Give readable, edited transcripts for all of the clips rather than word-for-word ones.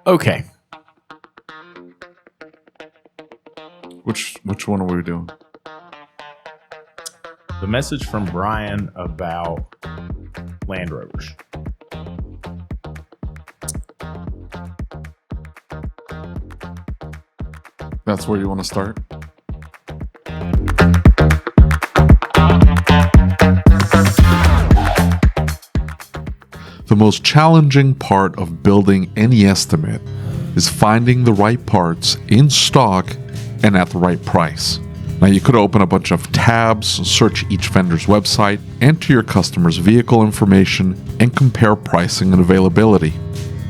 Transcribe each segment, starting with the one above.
Okay. Which one are we doing? The message from Brian about Land Rovers. That's where you want to start? The most challenging part of building any estimate is finding the right parts in stock and at the right price. Now, you could open a bunch of tabs, search each vendor's website, enter your customer's vehicle information, and compare pricing and availability.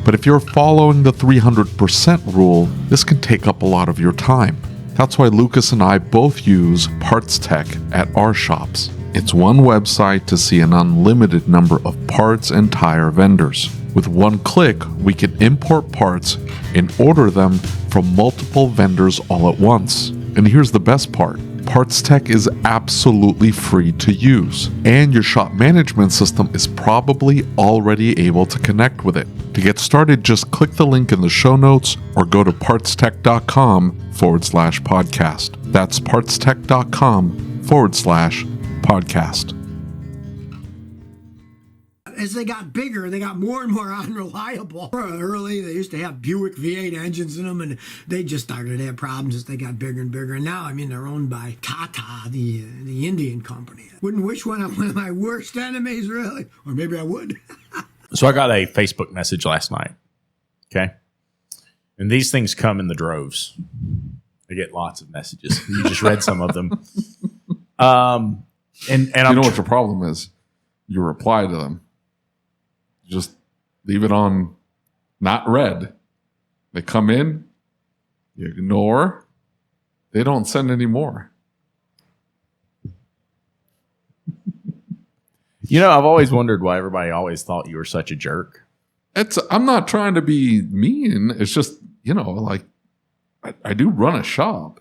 But if you're following the 300% rule, this can take up a lot of your time. That's why Lucas and I both use Parts Tech at our shops. It's one website to see an unlimited number of parts and tire vendors. With one click, we can import parts and order them from multiple vendors all at once. And here's the best part. Parts Tech is absolutely free to use, and your shop management system is probably already able to connect with it. To get started, just click the link in the show notes or go to partstech.com/podcast. That's partstech.com/podcast. As they got bigger, they got more and more unreliable. Early, they used to have Buick V8 engines in them, and they just started to have problems as they got bigger and bigger. And now, I mean, they're owned by Tata, the Indian company. Wouldn't wish one on one of my worst enemies, really. Or maybe I would. So I got a Facebook message last night. Okay. And these things come in the droves. I get lots of messages. You just read some of them. And you know what your problem is? You reply to them. Just leave it on not read. They come in, you ignore, they don't send any more. You know, I've always wondered why everybody always thought you were such a jerk. I'm not trying to be mean. It's just, like I do run a shop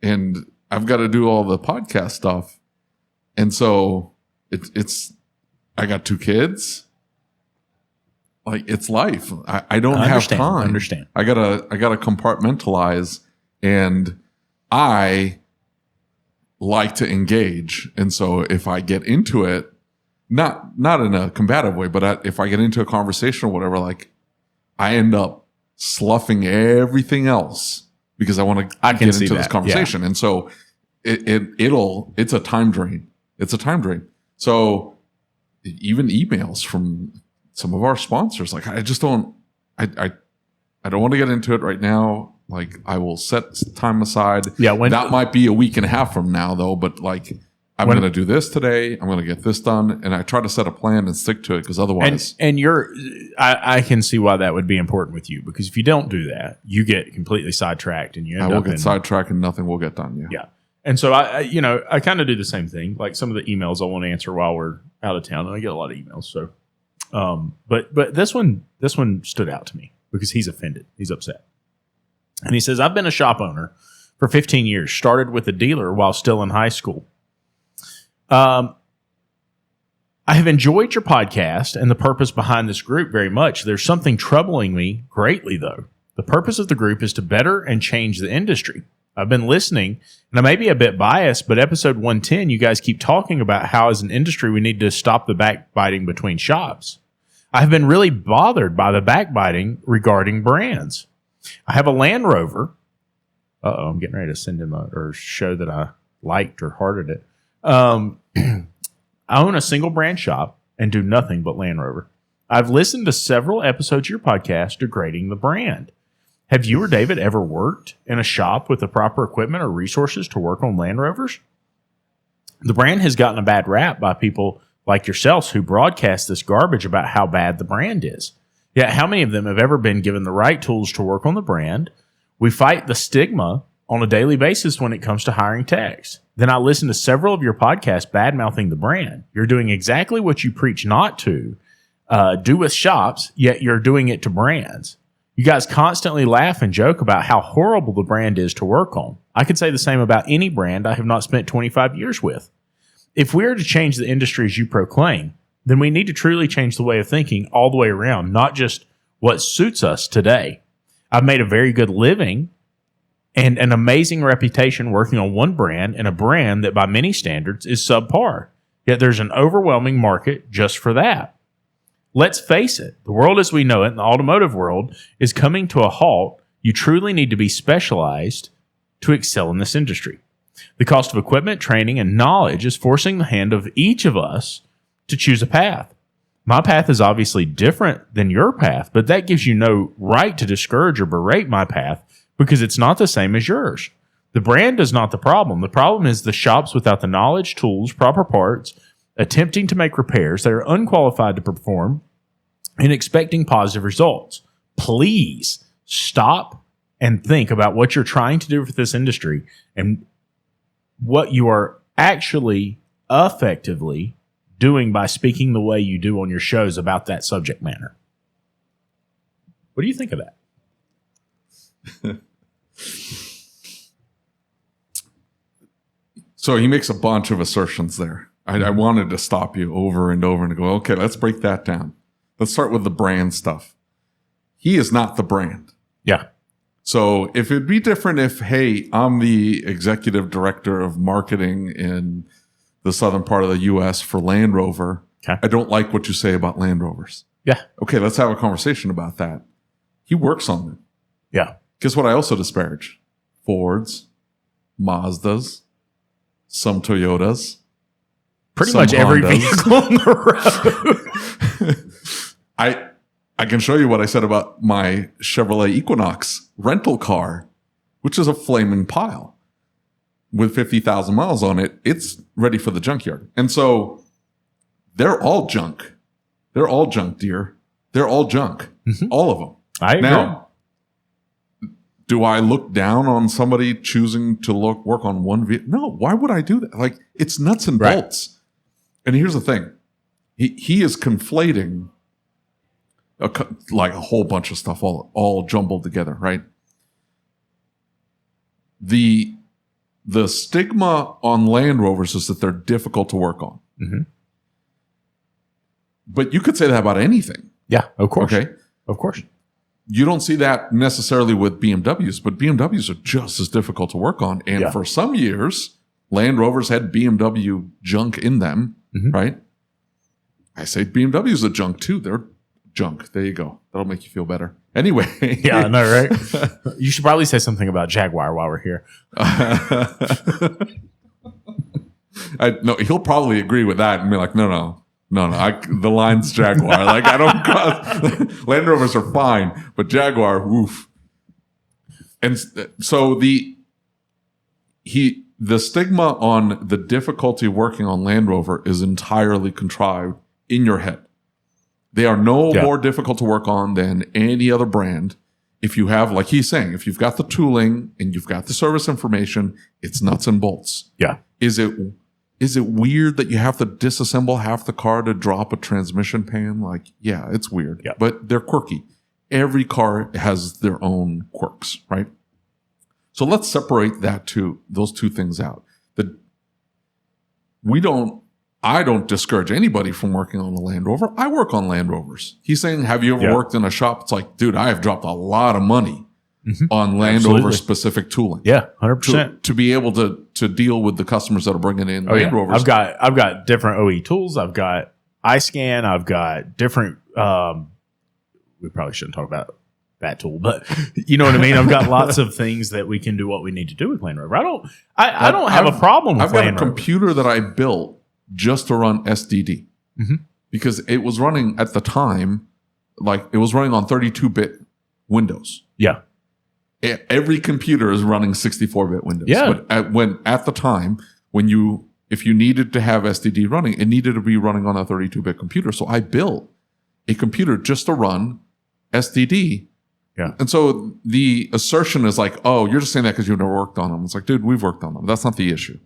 and I've got to do all the podcast stuff. And so it's I got 2 kids. Like, it's life. I don't have time. I understand. I gotta compartmentalize, and I like to engage. And so if I get into it, not in a combative way, but if I get into a conversation or whatever, like, I end up sloughing everything else because I want to get into this conversation. Yeah. And so it's a time drain. It's a time drain. So even emails from some of our sponsors, like, I just don't, I don't want to get into it right now. Like, I will set time aside. Yeah. That might be a week and a half from now though, but like, I'm going to do this today. I'm going to get this done. And I try to set a plan and stick to it, because otherwise. And I can see why that would be important with you, because if you don't do that, you get completely sidetracked and you end up. I will get sidetracked and nothing will get done. Yeah. Yeah. And so I kind of do the same thing. Like, some of the emails I want to answer while we're out of town, and I get a lot of emails. So, but this one stood out to me because he's offended. He's upset. And he says, I've been a shop owner for 15 years, started with a dealer while still in high school. I have enjoyed your podcast and the purpose behind this group very much. There's something troubling me greatly, though. The purpose of the group is to better and change the industry. I've been listening, and I may be a bit biased, but episode 110, you guys keep talking about how as an industry we need to stop the backbiting between shops. I have been really bothered by the backbiting regarding brands. I have a Land Rover. I'm getting ready to send him or show that I liked or hearted it. I own a single brand shop and do nothing but Land Rover. I've listened to several episodes of your podcast degrading the brand. Have you or David ever worked in a shop with the proper equipment or resources to work on Land Rovers? The brand has gotten a bad rap by people like yourselves who broadcast this garbage about how bad the brand is. Yet how many of them have ever been given the right tools to work on the brand? We fight the stigma on a daily basis when it comes to hiring techs. Then I listen to several of your podcasts bad-mouthing the brand. You're doing exactly what you preach not to do with shops, yet you're doing it to brands. You guys constantly laugh and joke about how horrible the brand is to work on. I could say the same about any brand I have not spent 25 years with. If we are to change the industry as you proclaim, then we need to truly change the way of thinking all the way around, not just what suits us today. I've made a very good living and an amazing reputation working on one brand and a brand that by many standards is subpar. Yet there's an overwhelming market just for that. Let's face it, the world as we know it, in the automotive world, is coming to a halt. You truly need to be specialized to excel in this industry. The cost of equipment, training, and knowledge is forcing the hand of each of us to choose a path. My path is obviously different than your path, but that gives you no right to discourage or berate my path because it's not the same as yours. The brand is not the problem. The problem is the shops without the knowledge, tools, proper parts, attempting to make repairs that are unqualified to perform and expecting positive results. Please stop and think about what you're trying to do with this industry and what you are actually effectively doing by speaking the way you do on your shows about that subject matter. What do you think of that? So he makes a bunch of assertions there. I wanted to stop you over and over and go, okay, let's break that down. Let's start with the brand stuff. He is not the brand. Yeah. So if it'd be different if, hey, I'm the executive director of marketing in the southern part of the U.S. for Land Rover. Okay. I don't like what you say about Land Rovers. Yeah. Okay, let's have a conversation about that. He works on them. Yeah. Guess what I also disparage? Fords, Mazdas, some Toyotas. Pretty some much every Hondas. vehicle on the road. I can show you what I said about my Chevrolet Equinox rental car, which is a flaming pile. With 50,000 miles on it, it's ready for the junkyard. And so they're all junk. They're all junk, dear. They're all junk. Mm-hmm. All of them. I agree. Now, do I look down on somebody choosing to work on one vehicle? No, why would I do that? Like, it's nuts and bolts. And here's the thing. He is conflating like a whole bunch of stuff all jumbled together, right? The stigma on Land Rovers is that they're difficult to work on. Mm-hmm. But you could say that about anything. Yeah, of course. Okay? Of course. You don't see that necessarily with BMWs, but BMWs are just as difficult to work on. And for some years, Land Rovers had BMW junk in them, right? I say BMWs are junk too. They're junk. There you go. That'll make you feel better. Anyway. Yeah, I know, right? You should probably say something about Jaguar while we're here. No, he'll probably agree with that and be like, no. The line's Jaguar. Like, I don't. Land Rovers are fine, but Jaguar, oof. And so the stigma on the difficulty working on Land Rover is entirely contrived in your head. They are no more difficult to work on than any other brand. If you have, like he's saying, if you've got the tooling and you've got the service information, it's nuts and bolts. Yeah. Is it weird that you have to disassemble half the car to drop a transmission pan? Like, yeah, it's weird, but they're quirky. Every car has their own quirks, right? So let's separate those two things out. I don't discourage anybody from working on a Land Rover. I work on Land Rovers. He's saying, have you ever worked in a shop? It's like, dude, I have dropped a lot of money on Land Rover specific tooling. Yeah, 100%. To be able to deal with the customers that are bringing in Land Rovers. I've got different OE tools. I've got iScan. I've got different. We probably shouldn't talk about that tool, but you know what I mean. I've got lots of things that we can do what we need to do with Land Rover. I don't have a problem with Land Rover. I've got a computer that I built just to run SDD because it was running at the time, like it was running on 32-bit Windows. Yeah. Every computer is running 64-bit Windows. Yeah. But at the time, if you needed to have SDD running, it needed to be running on a 32-bit computer. So I built a computer just to run SDD. Yeah. And so the assertion is like, oh, you're just saying that because you've never worked on them. It's like, dude, we've worked on them. That's not the issue.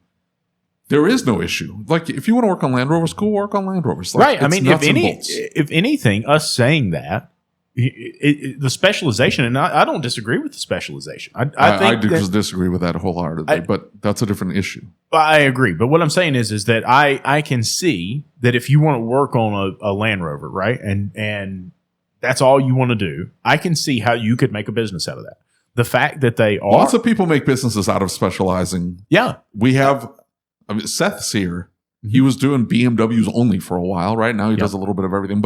There is no issue. Like, if you want to work on Land Rovers, go work on Land Rovers. Like, right. I mean, if anything, us saying that, the specialization, and I don't disagree with the specialization. I disagree with that wholeheartedly, but that's a different issue. I agree. But what I'm saying is that I can see that if you want to work on a Land Rover, right, and that's all you want to do, I can see how you could make a business out of that. The fact that they are Lots of people make businesses out of specializing. Yeah. We have, I mean, Seth's here. He was doing BMWs only for a while. Right now he does a little bit of everything,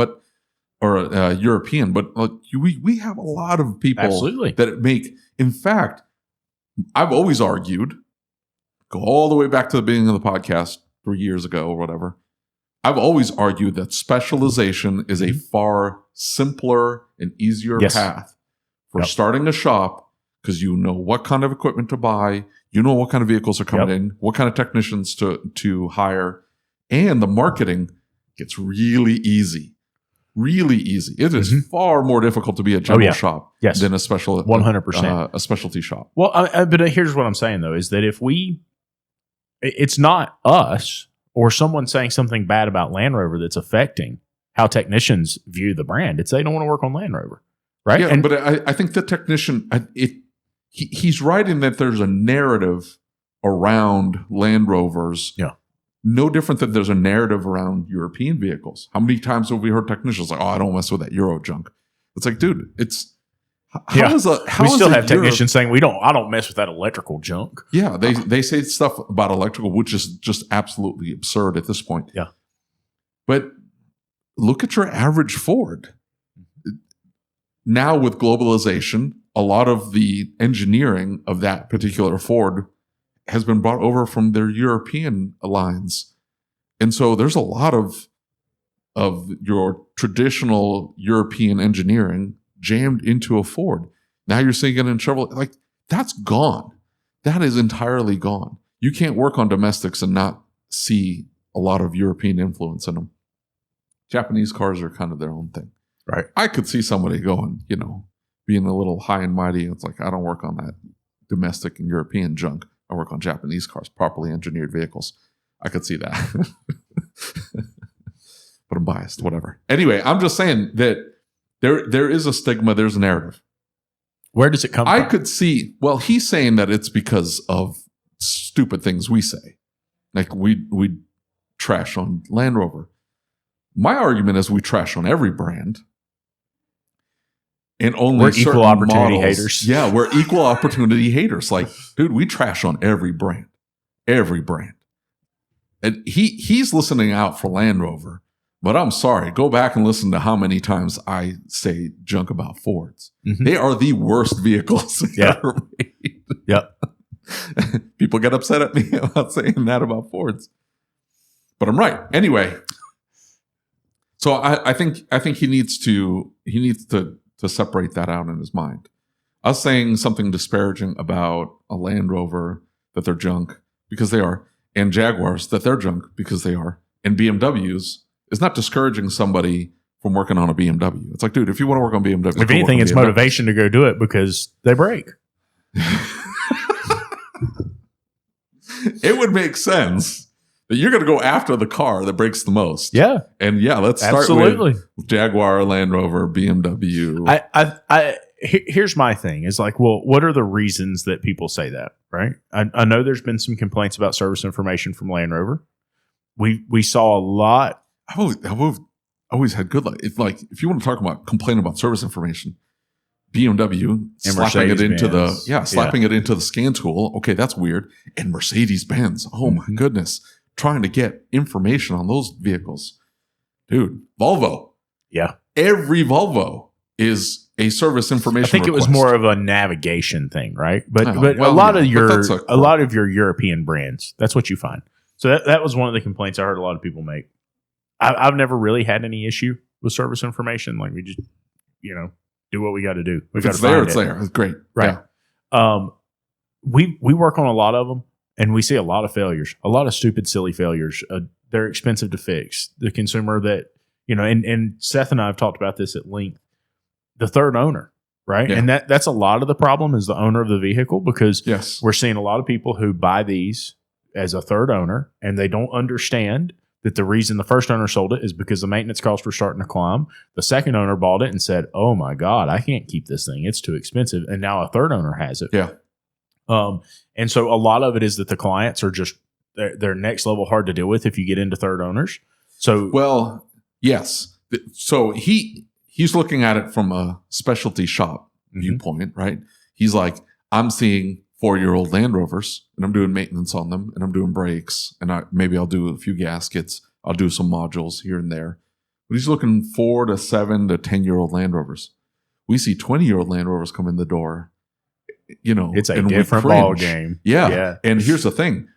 or European. But we have a lot of people Absolutely. that make. In fact, I've always argued, go all the way back to the beginning of the podcast 3 years ago or whatever. I've always argued that specialization is a far simpler and easier path for starting a shop, because you know what kind of equipment to buy, you know what kind of vehicles are coming in, what kind of technicians to hire, and the marketing gets really easy. Really easy. It is far more difficult to be a general shop than a 100%. A specialty shop. Well, but here's what I'm saying, though, is that if it's not us or someone saying something bad about Land Rover that's affecting how technicians view the brand. It's they don't want to work on Land Rover, right? Yeah, but I think the technician, he's right in that there's a narrative around Land Rovers. Yeah. No different than there's a narrative around European vehicles. How many times have we heard technicians like, "Oh, I don't mess with that Euro junk"? It's like, dude, it's we still have technicians saying I don't mess with that electrical junk. Yeah, they say stuff about electrical, which is just absolutely absurd at this point. Yeah, but look at your average Ford. Now with globalization, a lot of the engineering of that particular Ford has been brought over from their European lines. And so there's a lot of your traditional European engineering jammed into a Ford. Now you're seeing it in Chevrolet. Like, that's gone. That is entirely gone. You can't work on domestics and not see a lot of European influence in them. Japanese cars are kind of their own thing. Right. I could see somebody going, being a little high and mighty. It's like, I don't work on that domestic and European junk. I work on Japanese cars, properly engineered vehicles. I could see that. But I'm biased, whatever. Anyway, I'm just saying that there is a stigma, there's a narrative. Where does it come from? I could see, well, he's saying that it's because of stupid things we say. Like we trash on Land Rover. My argument is we trash on every brand. And only we're equal opportunity models. Haters. Yeah, we're equal opportunity haters. Like, dude, we trash on every brand. Every brand. And he's listening out for Land Rover. But I'm sorry, go back and listen to how many times I say junk about Fords. Mm-hmm. They are the worst vehicles ever made. Yep. People get upset at me about saying that about Fords. But I'm right. Anyway. So I think he needs to separate that out in his mind. Us saying something disparaging about a Land Rover that they're junk because they are, and Jaguars that they're junk because they are, and BMWs is not discouraging somebody from working on a BMW. It's like, dude, if you want to work on BMW, if anything, it's motivation to go do it because they break. It would make sense that you're going to go after the car that breaks the most. Yeah. And let's start with Jaguar, Land Rover, BMW. Here's my thing is like, well, what are the reasons that people say that, right? I know there's been some complaints about service information from Land Rover. We saw a lot. I've always had good luck. It's like, if you want to talk about complain about service information, BMW and slapping it into it into the scan tool. Okay, that's weird. And Mercedes-Benz. Oh my goodness. Trying to get information on those vehicles. Dude, Volvo. Yeah. Every Volvo is a service information I think request. It was more of a navigation thing, right? But a lot of your European brands, that's what you find. So that was one of the complaints I heard a lot of people make. I've never really had any issue with service information. Like, we just, do what we got to do. If it's there, it's there. It's great. Right. Yeah. We work on a lot of them, and we see a lot of failures, a lot of stupid, silly failures. They're expensive to fix. The consumer that, and Seth and I have talked about this at length, the third owner, right? Yeah. And that's a lot of the problem is the owner of the vehicle, because we're seeing a lot of people who buy these as a third owner, and they don't understand that the reason the first owner sold it is because the maintenance costs were starting to climb. The second owner bought it and said, oh my God, I can't keep this thing. It's too expensive. And now a third owner has it. Yeah. And so a lot of it is that the clients are just, they're next level hard to deal with if you get into third owners. So, well, yes. So he he's looking at it from a specialty shop viewpoint, right? He's like, I'm seeing 4-year-old Land Rovers, and I'm doing maintenance on them, and I'm doing brakes, and maybe I'll do a few gaskets. I'll do some modules here and there. But he's looking 4 to 7 to 10-year-old Land Rovers. We see 20-year-old Land Rovers come in the door. It's a different ball game. Yeah. And here's the thing.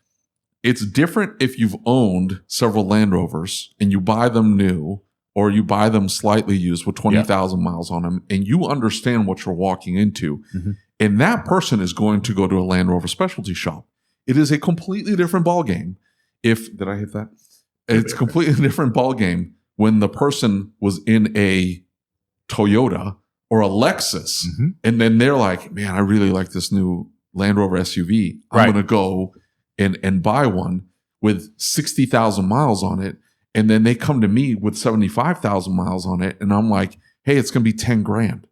It's different if you've owned several Land Rovers and you buy them new or you buy them slightly used with 20,000 miles on them and you understand what you're walking into. And that person is going to go to a Land Rover specialty shop. It is a completely different ball game. Did I hit that? It's a completely different ball game when the person was in a Toyota or a Lexus, and then they're like, man, I really like this new Land Rover SUV. I'm going to go and buy one with 60,000 miles on it. And then they come to me with 75,000 miles on it. And I'm like, hey, it's going to be 10 grand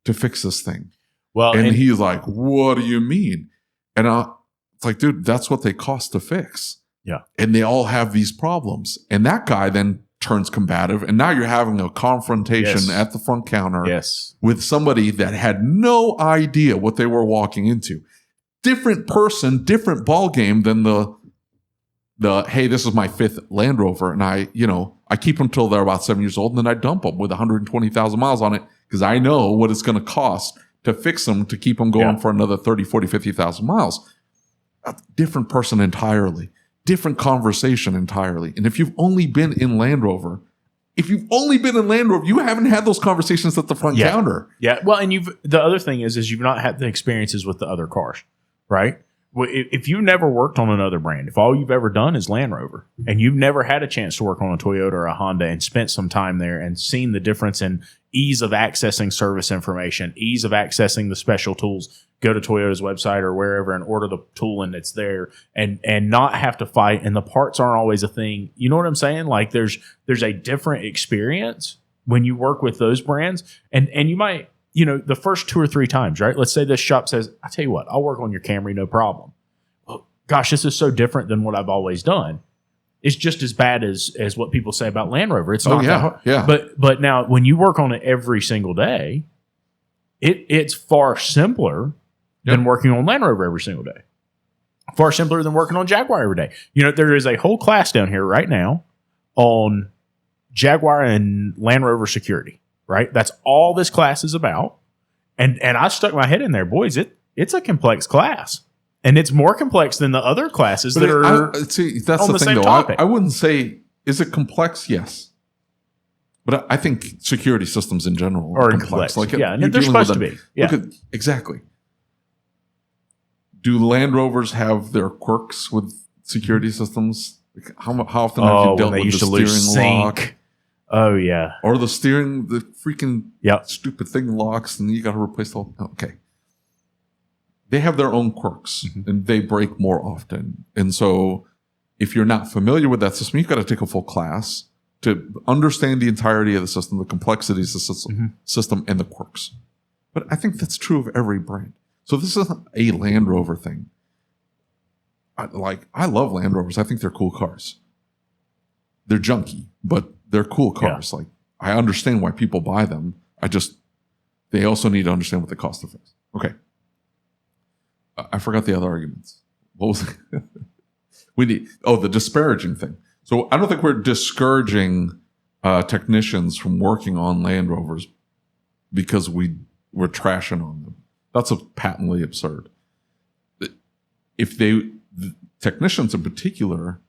to fix this thing. Well, and he's like, what do you mean? And it's like, dude, that's what they cost to fix. Yeah. And they all have these problems. And that guy then turns combative. And now you're having a confrontation at the front counter with somebody that had no idea what they were walking into. Different person, different ball game than the hey, this is my 5th Land Rover. And I keep them till they're about 7 years old. And then I dump them with 120,000 miles on it because I know what it's going to cost to fix them to keep them going for another 30, 40, 50,000 miles. A different person entirely. Different conversation entirely. And if you've only been in Land Rover, you haven't had those conversations at the front counter. Yeah. Well, and the other thing is you've not had the experiences with the other cars, right? If you've never worked on another brand, if all you've ever done is Land Rover and you've never had a chance to work on a Toyota or a Honda and spent some time there and seen the difference in ease of accessing service information, ease of accessing the special tools, go to Toyota's website or wherever and order the tool and it's there and not have to fight. And the parts aren't always a thing. You know what I'm saying? Like there's a different experience when you work with those brands and you might, the first 2 or 3 times, right? Let's say this shop says, I tell you what, I'll work on your Camry, no problem. Oh, gosh, this is so different than what I've always done. It's just as bad as what people say about Land Rover. It's not that hard. Yeah. But now when you work on it every single day, it's far simpler than working on Land Rover every single day. Far simpler than working on Jaguar every day. There is a whole class down here right now on Jaguar and Land Rover security. Right? That's all this class is about. And I stuck my head in there. Boys, it's a complex class. And it's more complex than the other classes that's on the same thing, topic. I wouldn't say, is it complex? Yes. But I think security systems in general are complex. And they're supposed to be. Yeah. Exactly. Do Land Rovers have their quirks with security systems? How often have you dealt with the steering lock? Oh, yeah. Or the freaking stupid thing locks and you got to replace the whole. Okay. They have their own quirks and they break more often. And so if you're not familiar with that system, you've got to take a full class to understand the entirety of the system, the complexities of the system and the quirks. But I think that's true of every brand. So this isn't a Land Rover thing. I love Land Rovers. I think they're cool cars. They're junky, but they're cool cars. Yeah. I understand why people buy them. They also need to understand what they cost to fix. Okay. I forgot the other arguments. What was it? The disparaging thing. So I don't think we're discouraging technicians from working on Land Rovers because we're trashing on them. That's patently absurd. The technicians in particular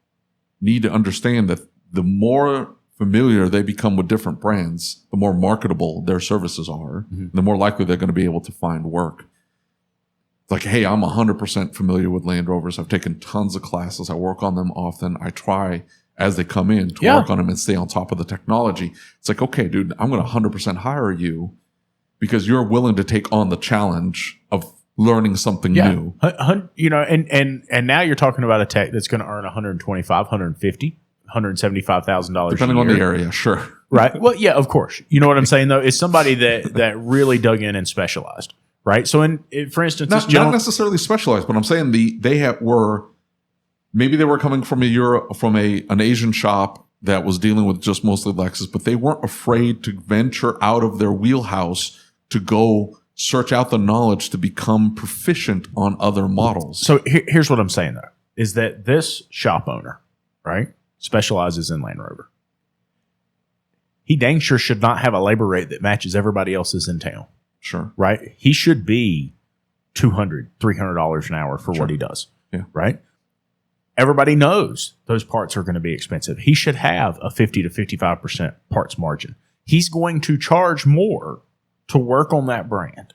need to understand that the more familiar they become with different brands, the more marketable their services are, the more likely they're going to be able to find work. It's like, hey, I'm 100% familiar with Land Rovers. I've taken tons of classes. I work on them often. I try as they come in to work on them and stay on top of the technology. It's like, okay, dude, I'm going to 100% hire you because you're willing to take on the challenge of learning something new. And now you're talking about a tech that's going to earn $125,000, $150,000, $175,000 depending on the area, sure. Right. Well, yeah, of course. You know what I'm saying, though? It's somebody that really dug in and specialized, right? So, for instance, not necessarily specialized, but I'm saying maybe they were coming from an Asian shop that was dealing with just mostly Lexus, but they weren't afraid to venture out of their wheelhouse to go search out the knowledge to become proficient on other models. So here's what I'm saying, though, is that this shop owner, right, specializes in Land Rover. He dang sure should not have a labor rate that matches everybody else's in town. Sure. Right? He should be $200, $300 an hour for what he does. Yeah. Right? Everybody knows those parts are going to be expensive. He should have a 50 to 55% parts margin. He's going to charge more to work on that brand,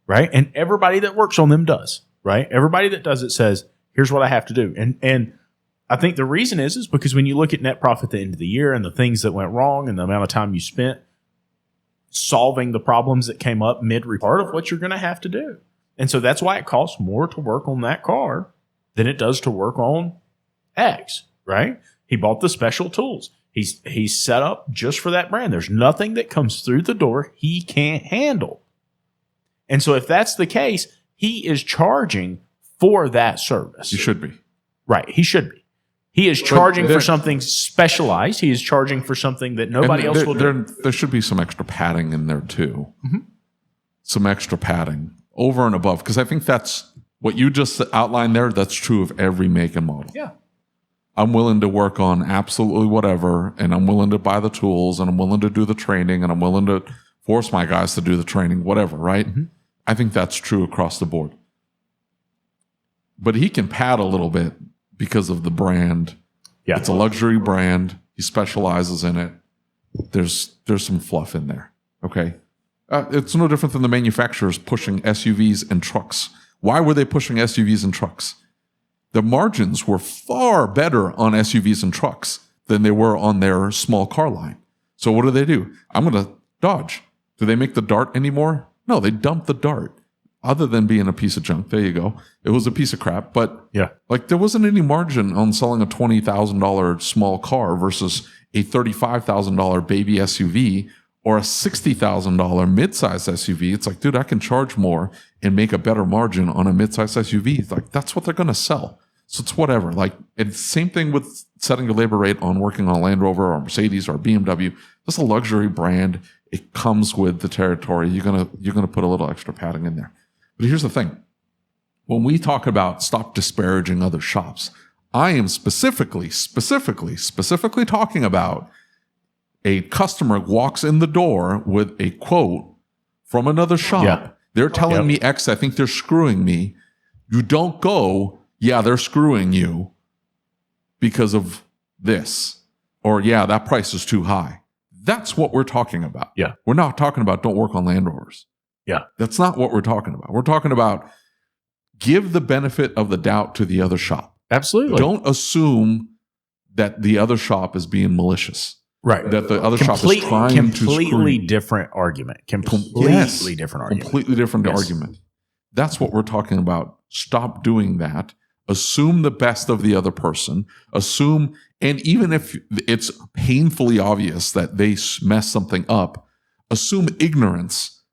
right? And everybody that works on them does, right? Everybody that does it says, here's what I have to do. And I think the reason is because when you look at net profit at the end of the year and the things that went wrong and the amount of time you spent solving the problems that came up part of what you're going to have to do. And so that's why it costs more to work on that car than it does to work on X, right? He bought the special tools. He's set up just for that brand. There's nothing that comes through the door he can't handle. And so if that's the case, he is charging for that service. You should be. Right. He should be. He is charging for something specialized. He is charging for something that nobody else will do. There should be some extra padding in there too. Mm-hmm. Some extra padding over and above. Because I think that's what you just outlined there. That's true of every make and model. Yeah. I'm willing to work on absolutely whatever, and I'm willing to buy the tools, and I'm willing to do the training, and I'm willing to force my guys to do the training, whatever, right? Mm-hmm. I think that's true across the board. But he can pad a little bit because of the brand. Yeah. It's a luxury brand. He specializes in it. There's some fluff in there, okay? It's no different than the manufacturers pushing SUVs and trucks. Why were they pushing SUVs and trucks? The margins were far better on SUVs and trucks than they were on their small car line. So what do? I'm going to Dodge. Do they make the Dart anymore? No, they dumped the Dart. Other than being a piece of junk. There you go. It was a piece of crap. But yeah, like there wasn't any margin on selling a $20,000 small car versus a $35,000 baby SUV or a $60,000 midsize SUV. It's like, dude, I can charge more and make a better margin on a midsize SUV. It's like, that's what they're going to sell. So it's whatever. Like, it's the same thing with setting your labor rate on working on a Land Rover or Mercedes or BMW. That's a luxury brand. It comes with the territory. You're gonna put a little extra padding in there. But here's the thing. When we talk about stop disparaging other shops, I am specifically talking about a customer walks in the door with a quote from another shop. Yeah. They're telling me X, I think they're screwing me. You don't go, yeah, they're screwing you because of this. Or, yeah, that price is too high. That's what we're talking about. Yeah. We're not talking about don't work on Land Rovers. Yeah. That's not what we're talking about. We're talking about give the benefit of the doubt to the other shop. Absolutely. Don't assume that the other shop is being malicious. Right. That the other shop is trying to screw. Completely different argument. Completely different argument. That's what we're talking about. Stop doing that. Assume the best of the other person. Assume, and even if it's painfully obvious that they mess something up, assume ignorance,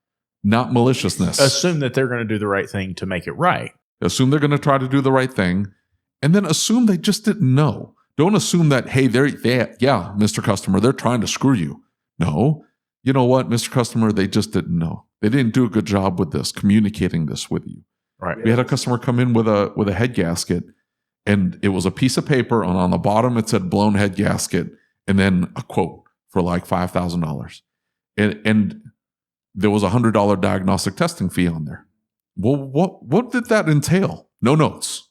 not maliciousness. Assume that they're going to do the right thing to make it right. Assume they're going to try to do the right thing, and then assume they just didn't know. Don't assume that, hey, yeah, Mr. Customer, they're trying to screw you. No. You know what, Mr. Customer, they just didn't know. They didn't do a good job with this, communicating this with you. Right. We had a customer come in with a head gasket, and it was a piece of paper, and on the bottom it said blown head gasket, and then a quote for like $5,000. And there was a $100 diagnostic testing fee on there. Well, what did that entail? No notes.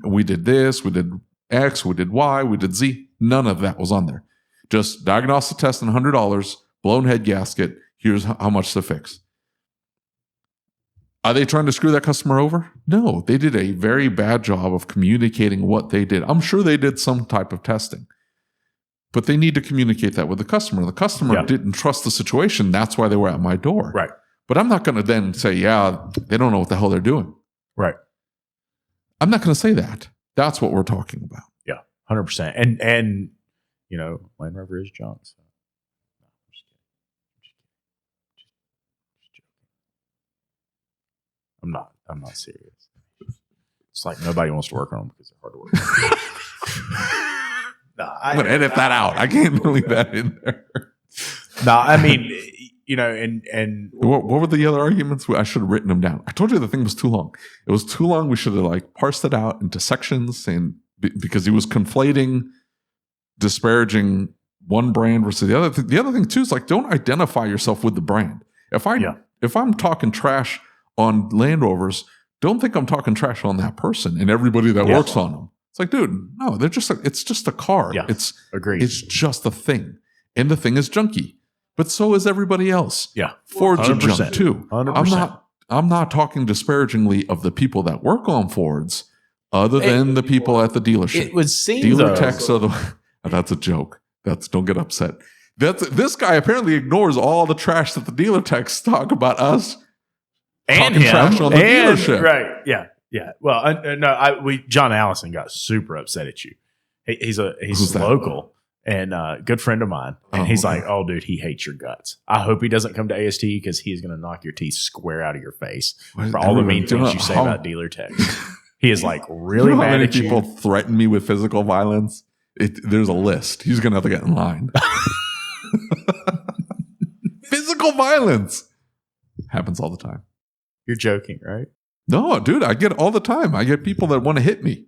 We did this, we did X, we did Y, we did Z. None of that was on there. Just diagnostic test and $100, blown head gasket. Here's how much to fix. Are they trying to screw that customer over? No, they did a very bad job of communicating what they did. I'm sure they did some type of testing, but they need to communicate that with the customer. The customer didn't trust the situation. That's why they were at my door. Right. But I'm not going to then say, yeah, they don't know what the hell they're doing. Right. I'm not going to say that. That's what we're talking about. Yeah, 100%. And you know, Land Rover is junk. So. I'm not serious. It's like nobody wants to work on them because they're hard to work on. I'm going to edit that out. I can't leave that in there. No, I mean, and what were the other arguments? I should have written them down. I told you the thing was too long. It was too long. We should have parsed it out into sections, and because he was conflating, disparaging one brand versus the other. The other thing too is don't identify yourself with the brand. If I'm talking trash on Land Rovers, don't think I'm talking trash on that person and everybody that works on them. It's dude, no, they're just it's just a car. Yeah, agreed. It's just a thing. And the thing is junky. But so is everybody else. Yeah. Fords are junk too. 100%. I'm not talking disparagingly of the people that work on Fords other than the people at the dealership. It would seem dealer techs are the that's a joke. Don't get upset. This guy apparently ignores all the trash that the dealer techs talk about us and talking him trash on the dealership. Right. Yeah. Yeah. Well, John Allison got super upset at you. He's local and a good friend of mine. And he's like, oh, dude, he hates your guts. I hope he doesn't come to AST because he's going to knock your teeth square out of your face for all the mean things you say about dealer techs. He is really mad at you. People threaten me with physical violence. There's a list. He's going to have to get in line. Physical violence happens all the time. You're joking, right? No, dude, I get it all the time. I get people that want to hit me.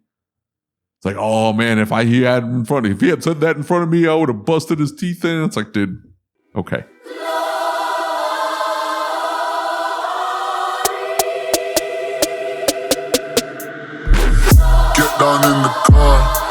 It's oh man, if he had said that in front of me, I would have busted his teeth in. It's dude, okay. Get down in the car.